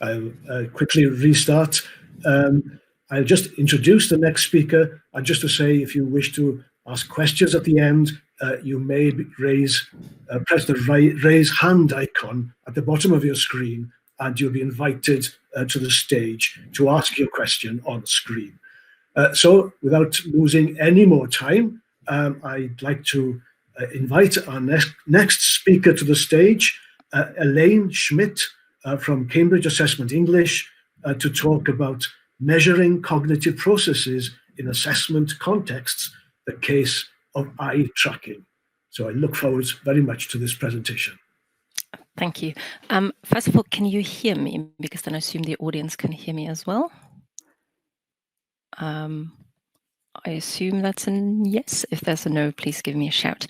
I'll quickly restart. I'll just introduce the next speaker, and just to say, if you wish to ask questions at the end, you may press the raise hand icon at the bottom of your screen, and you'll be invited to the stage to ask your question on screen. So without losing any more time, I'd like to invite our next speaker to the stage, Elaine Schmidt from Cambridge Assessment English, to talk about measuring cognitive processes in assessment contexts, the case of eye tracking. So I look forward very much to this presentation. Thank you. First of all, can you hear me? Because then I assume the audience can hear me as well. I assume that's a yes. If there's a no, please give me a shout.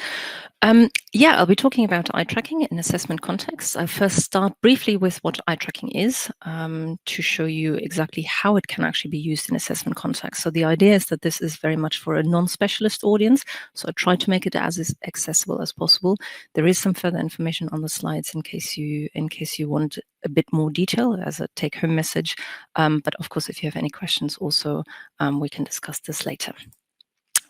Yeah, I'll be talking about eye tracking in assessment contexts. I'll first start briefly with what eye tracking is to show you exactly how it can actually be used in assessment contexts. So the idea is that this is very much for a non-specialist audience. So I try to make it as accessible as possible. There is some further information on the slides in case you want a bit more detail as a take-home message. But of course, if you have any questions also, we can discuss this later.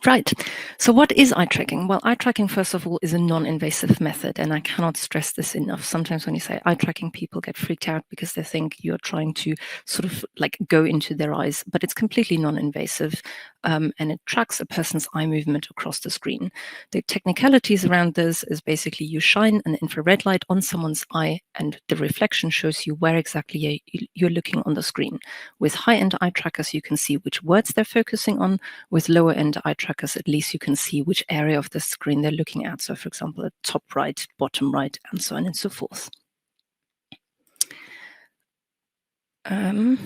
Right, so what is eye tracking? Well, eye tracking, first of all, is a non-invasive method, and I cannot stress this enough. Sometimes when you say eye tracking, people get freaked out because they think you're trying to sort of like go into their eyes, but it's completely non-invasive, and it tracks a person's eye movement across the screen. The technicalities around this is basically you shine an infrared light on someone's eye, and the reflection shows you where exactly you're looking on the screen. With high-end eye trackers, you can see which words they're focusing on. With lower-end eye trackers, at least you can see which area of the screen they're looking at. So, for example, at top right, bottom right, and so on and so forth. There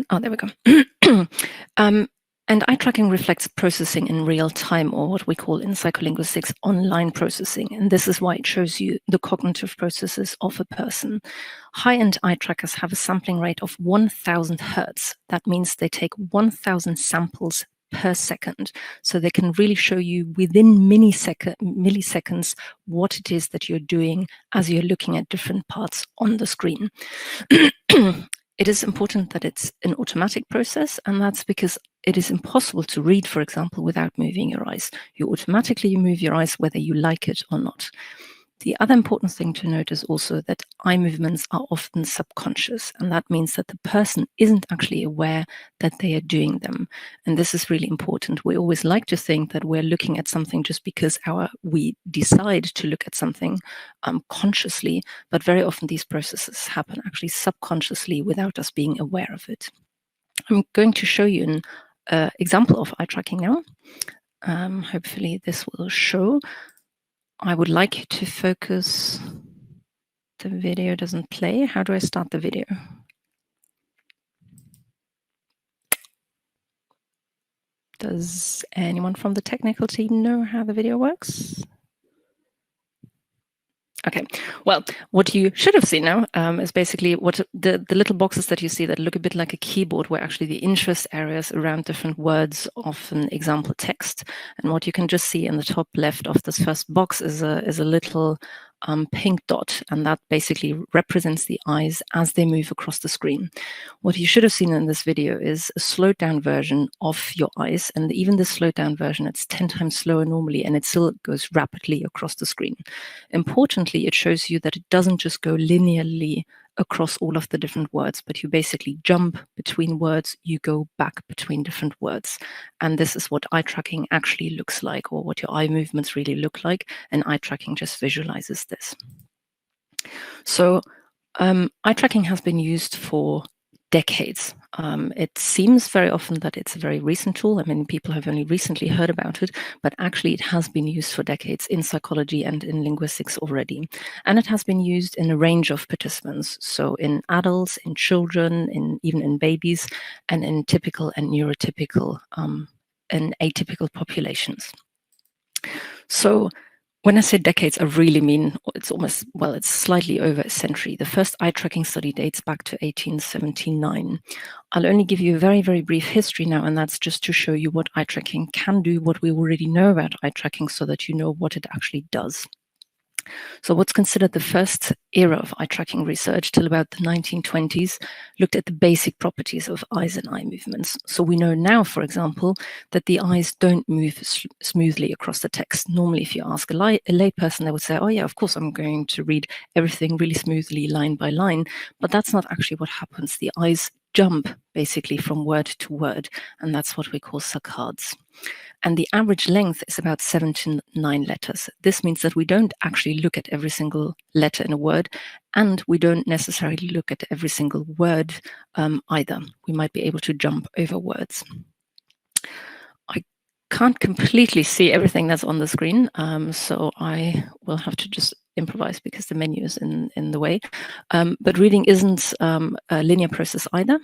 we go. And eye tracking reflects processing in real time, or what we call in psycholinguistics online processing. And this is why it shows you the cognitive processes of a person. High-end eye trackers have a sampling rate of 1000 hertz. That means they take 1000 samples per second. So they can really show you within milliseconds what it is that you're doing as you're looking at different parts on the screen. It is important that it's an automatic process, and that's because it is impossible to read, for example, without moving your eyes. You automatically move your eyes whether you like it or not. The other important thing to note is also that eye movements are often subconscious, and that means that the person isn't actually aware that they are doing them. And this is really important. We always like to think that we're looking at something just because we decide to look at something consciously, but very often these processes happen actually subconsciously without us being aware of it. I'm going to show you an example of eye tracking now. Hopefully this will show. I would like you to focus. The video doesn't play. How do I start the video? Does anyone from the technical team know how the video works? Okay, well, what you should have seen now is basically what the little boxes that you see that look a bit like a keyboard were actually the interest areas around different words of an example text. And what you can just see in the top left of this first box is a little pink dot, and that basically represents the eyes as they move across the screen. What you should have seen in this video is a slowed down version of your eyes, and even the slowed down version, it's 10 times slower normally, and it still goes rapidly across the screen. Importantly, it shows you that it doesn't just go linearly across all of the different words, but you basically jump between words, you go back between different words. And this is what eye tracking actually looks like, or what your eye movements really look like, and eye tracking just visualizes this. So eye tracking has been used for decades. It seems very often that it's a very recent tool. I mean, people have only recently heard about it, but actually it has been used for decades in psychology and in linguistics already. And it has been used in a range of participants. So in adults, in children, even in babies, and in typical and neurotypical and atypical populations. So when I say decades, I really mean it's slightly over a century. The first eye tracking study dates back to 1879. I'll only give you a very, very brief history now, and that's just to show you what eye tracking can do, what we already know about eye tracking, so that you know what it actually does. So what's considered the first era of eye tracking research till about the 1920s looked at the basic properties of eyes and eye movements. So we know now, for example, that the eyes don't move smoothly across the text. Normally, if you ask a layperson, they would say, oh yeah, of course, I'm going to read everything really smoothly line by line. But that's not actually what happens. The eyes jump basically from word to word, and that's what we call saccades. And the average length is about 7 to 9 letters. This means that we don't actually look at every single letter in a word, and we don't necessarily look at every single word either. We might be able to jump over words. I can't completely see everything that's on the screen, so I will have to just improvise because the menu is in the way. But reading isn't a linear process either,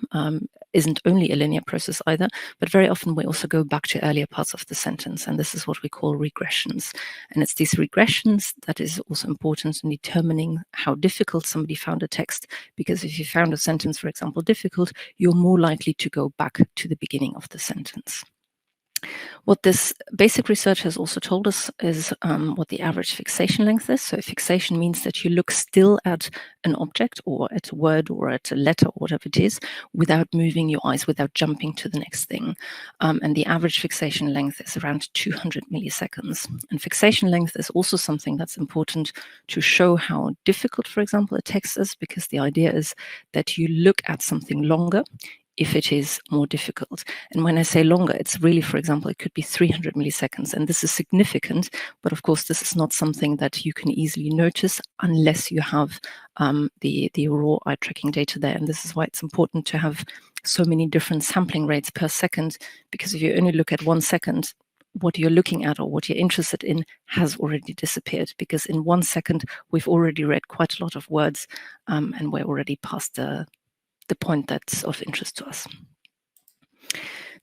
isn't only a linear process either, but very often we also go back to earlier parts of the sentence, and this is what we call regressions. And it's these regressions that is also important in determining how difficult somebody found a text, because if you found a sentence, for example, difficult, you're more likely to go back to the beginning of the sentence. What this basic research has also told us is what the average fixation length is. So fixation means that you look still at an object or at a word or at a letter or whatever it is without moving your eyes, without jumping to the next thing. And the average fixation length is around 200 milliseconds. And fixation length is also something that's important to show how difficult, for example, a text is, because the idea is that you look at something longer if it is more difficult. And when I say longer, it's really, for example, it could be 300 milliseconds. And this is significant, but of course, this is not something that you can easily notice unless you have the raw eye tracking data there. And this is why it's important to have so many different sampling rates per second, because if you only look at 1 second, what you're looking at or what you're interested in has already disappeared, because in 1 second, we've already read quite a lot of words and we're already past the point that's of interest to us.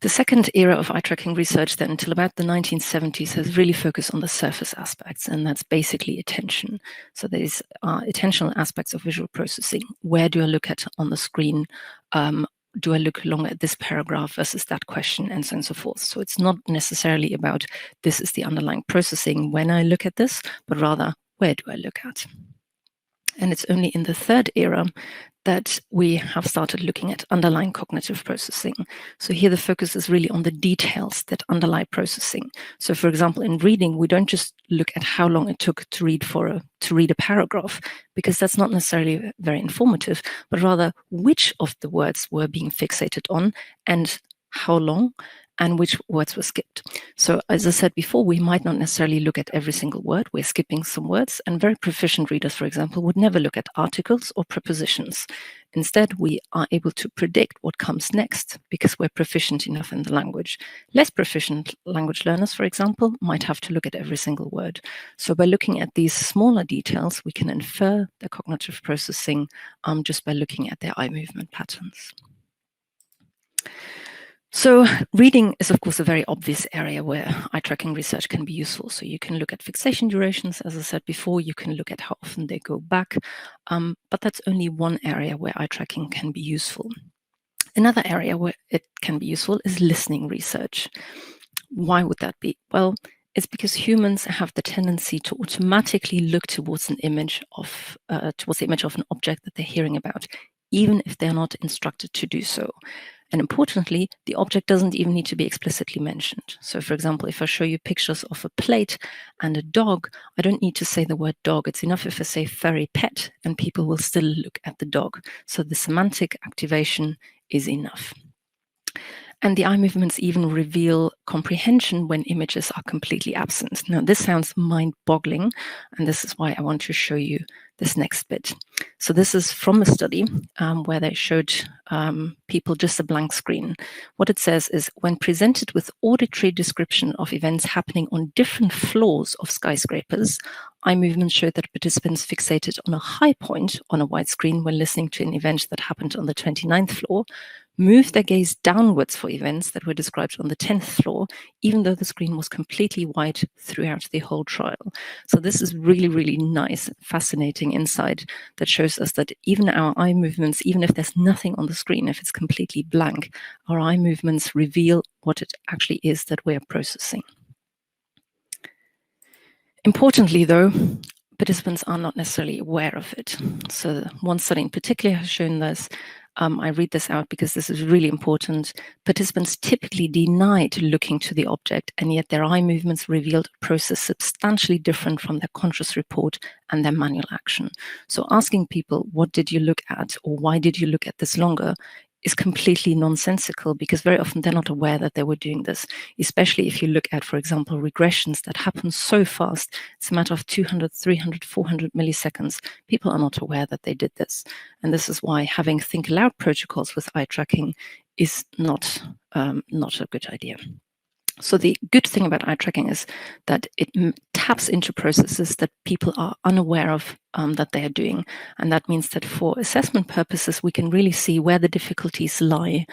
The second era of eye tracking research then until about the 1970s has really focused on the surface aspects, and that's basically attention. So there's attentional aspects of visual processing. Where do I look at on the screen? Do I look longer at this paragraph versus that question, and so on and so forth. So it's not necessarily about this is the underlying processing when I look at this, but rather where do I look at? And it's only in the third era that we have started looking at underlying cognitive processing. So here the focus is really on the details that underlie processing. So for example, in reading, we don't just look at how long it took to read a paragraph, because that's not necessarily very informative, but rather which of the words were being fixated on and how long, and which words were skipped. So as I said before, we might not necessarily look at every single word. We're skipping some words, and very proficient readers, for example, would never look at articles or prepositions. Instead, we are able to predict what comes next because we're proficient enough in the language. Less proficient language learners, for example, might have to look at every single word. So by looking at these smaller details, we can infer their cognitive processing just by looking at their eye movement patterns. So reading is, of course, a very obvious area where eye tracking research can be useful. So you can look at fixation durations, as I said before, you can look at how often they go back, but that's only one area where eye tracking can be useful. Another area where it can be useful is listening research. Why would that be? Well, it's because humans have the tendency to automatically look towards an image of towards the image of an object that they're hearing about, even if they're not instructed to do so. And importantly, the object doesn't even need to be explicitly mentioned. So for example, if I show you pictures of a plate and a dog, I don't need to say the word dog. It's enough if I say furry pet, and people will still look at the dog. So the semantic activation is enough. And the eye movements even reveal comprehension when images are completely absent. Now, this sounds mind-boggling, and this is why I want to show you this next bit. So this is from a study where they showed people just a blank screen. What it says is, when presented with auditory description of events happening on different floors of skyscrapers, eye movements showed that participants fixated on a high point on a white screen when listening to an event that happened on the 29th floor, moved their gaze downwards for events that were described on the 10th floor, even though the screen was completely white throughout the whole trial. So this is really, really nice, fascinating insight that shows us that even our eye movements, even if there's nothing on the screen, if it's completely blank, our eye movements reveal what it actually is that we're processing. Importantly, though, participants are not necessarily aware of it. So one study in particular has shown this. I read this out because this is really important. Participants typically denied looking to the object, and yet their eye movements revealed a process substantially different from their conscious report and their manual action. So asking people, what did you look at, or why did you look at this longer, is completely nonsensical, because very often they're not aware that they were doing this, especially if you look at, for example, regressions that happen so fast. It's a matter of 200, 300, 400 milliseconds. People are not aware that they did this. And this is why having think-aloud protocols with eye tracking is not a good idea. So the good thing about eye tracking is that it taps into processes that people are unaware of that they are doing. And that means that for assessment purposes, we can really see where the difficulties lie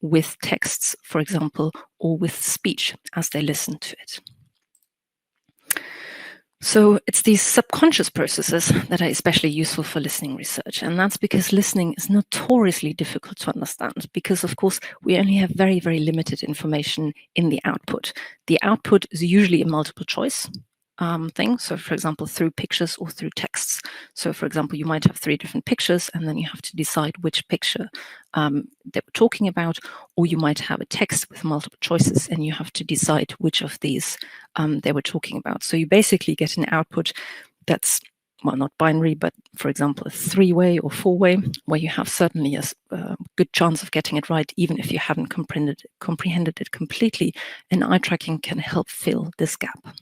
with texts, for example, or with speech as they listen to it. So it's these subconscious processes that are especially useful for listening research. And that's because listening is notoriously difficult to understand, because, of course, we only have very, very limited information in the output. The output is usually a multiple choice thing. So, for example, through pictures or through texts. So, for example, you might have 3 different pictures, and then you have to decide which picture they were talking about, or you might have a text with multiple choices, and you have to decide which of these they were talking about. So you basically get an output that's, well, not binary, but, for example, a 3-way or 4-way, where you have certainly a good chance of getting it right, even if you haven't comprehended it completely, and eye tracking can help fill this gap.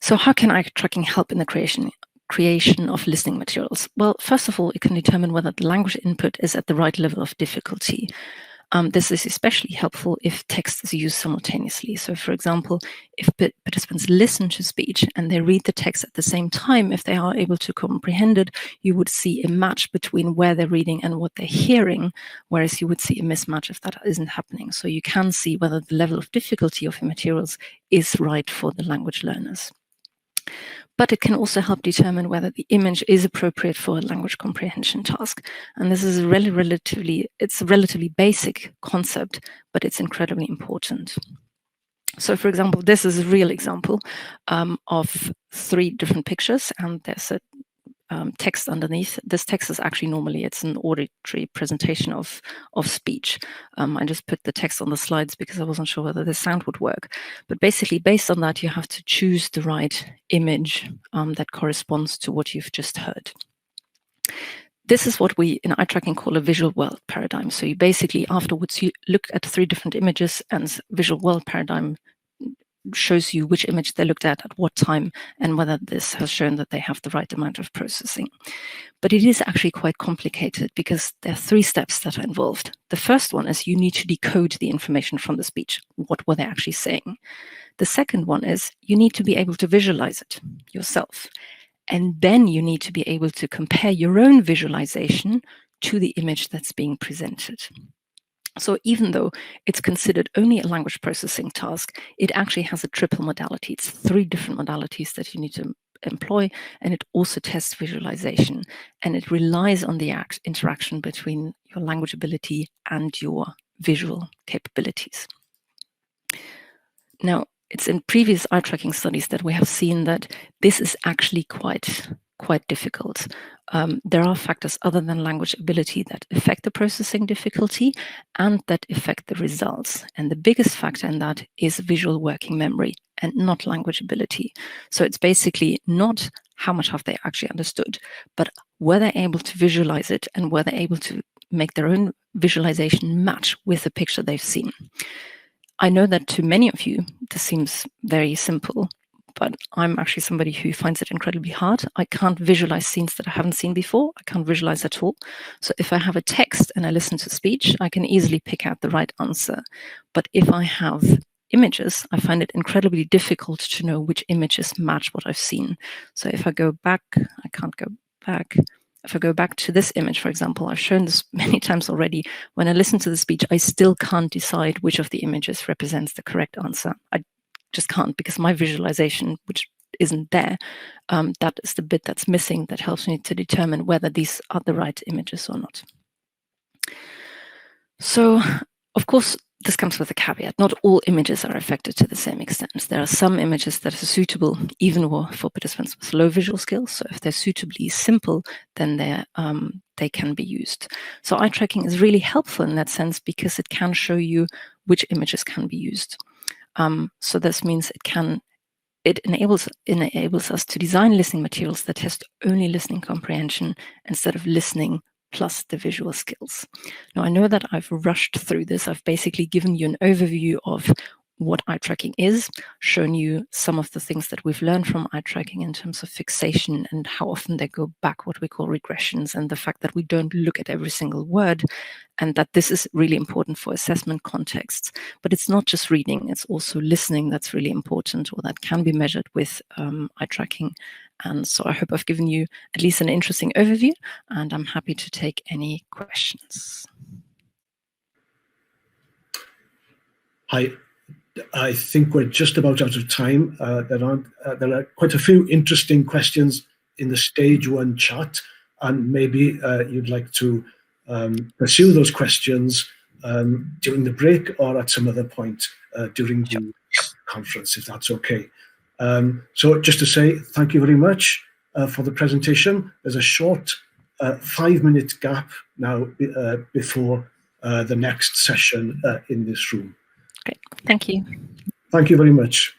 So how can eye tracking help in the creation of listening materials? Well, first of all, it can determine whether the language input is at the right level of difficulty. This is especially helpful if text is used simultaneously. So, for example, if participants listen to speech and they read the text at the same time, if they are able to comprehend it, you would see a match between where they're reading and what they're hearing, whereas you would see a mismatch if that isn't happening. So you can see whether the level of difficulty of your materials is right for the language learners. But it can also help determine whether the image is appropriate for a language comprehension task. And this is a relatively basic concept, but it's incredibly important. So, for example, this is a real example of 3 different pictures, and there's a text underneath. This text is actually normally, it's an auditory presentation of speech. I just put the text on the slides because I wasn't sure whether the sound would work. But basically, based on that, you have to choose the right image that corresponds to what you've just heard. This is what we in eye tracking call a visual world paradigm. So you basically, afterwards, you look at 3 different images, and visual world paradigm shows you which image they looked at what time, and whether this has shown that they have the right amount of processing. But it is actually quite complicated, because there are 3 steps that are involved. The first one is you need to decode the information from the speech. What were they actually saying? The second one is you need to be able to visualize it yourself. And then you need to be able to compare your own visualization to the image that's being presented. So even though it's considered only a language processing task, it actually has a triple modality. It's 3 different modalities that you need to employ, and it also tests visualization, and it relies on the interaction between your language ability and your visual capabilities. Now, it's in previous eye tracking studies that we have seen that this is actually quite difficult. There are factors other than language ability that affect the processing difficulty and that affect the results. And the biggest factor in that is visual working memory and not language ability. So it's basically not how much have they actually understood, but were they able to visualize it, and were they able to make their own visualization match with the picture they've seen. I know that to many of you, this seems very simple, but I'm actually somebody who finds it incredibly hard. I can't visualize scenes that I haven't seen before. I can't visualize at all. So if I have a text and I listen to speech, I can easily pick out the right answer. But if I have images, I find it incredibly difficult to know which images match what I've seen. So if I go back, I can't go back. If I go back to this image, for example, I've shown this many times already. When I listen to the speech, I still can't decide which of the images represents the correct answer. I just can't, because my visualization, which isn't there, that is the bit that's missing that helps me to determine whether these are the right images or not. So, of course, this comes with a caveat. Not all images are affected to the same extent. There are some images that are suitable even for participants with low visual skills. So if they're suitably simple, then they can be used. So eye tracking is really helpful in that sense because it can show you which images can be used. So this means it enables us to design listening materials that test only listening comprehension instead of listening plus the visual skills. Now, I know that I've rushed through this. I've basically given you an overview of what eye tracking is, shown you some of the things that we've learned from eye tracking in terms of fixation and how often they go back, what we call regressions, and the fact that we don't look at every single word, and that this is really important for assessment contexts. But it's not just reading, it's also listening that's really important, or that can be measured with eye tracking. And so I hope I've given you at least an interesting overview, and I'm happy to take any questions. Hi. I think we're just about out of time. There are quite a few interesting questions in the stage 1 chat, and maybe you'd like to pursue those questions during the break or at some other point during the conference, if that's okay. So just to say thank you very much for the presentation. There's a short 5-minute gap now before the next session in this room. Great, thank you. Thank you very much.